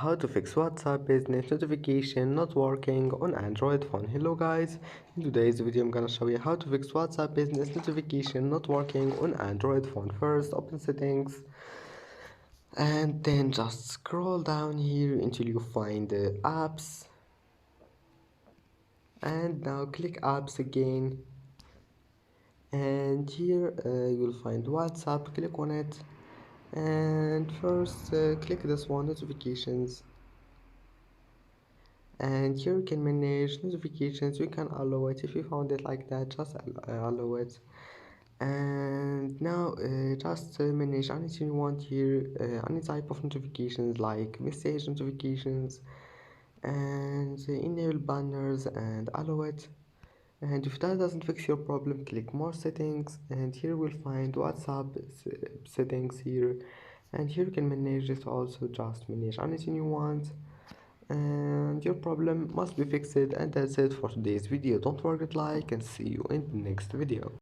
how to fix WhatsApp business notification not working on Android phone. Hello guys, in today's video I'm gonna show you how to fix WhatsApp business notification not working on Android phone. First, open settings and then just scroll down here until you find the apps, and now click apps again, and here you'll find WhatsApp. Click on it, and first click this one, notifications, and here you can manage notifications. You can allow it. If you found it like that, just allow it. And now just manage anything you want here, any type of notifications like message notifications, and enable banners and allow it. And if that doesn't fix your problem, click more settings, and here we'll find WhatsApp settings here, and here you can manage it also. Just manage anything you want, and your problem must be fixed. And that's it for today's video. Don't forget to like, and see you in the next video.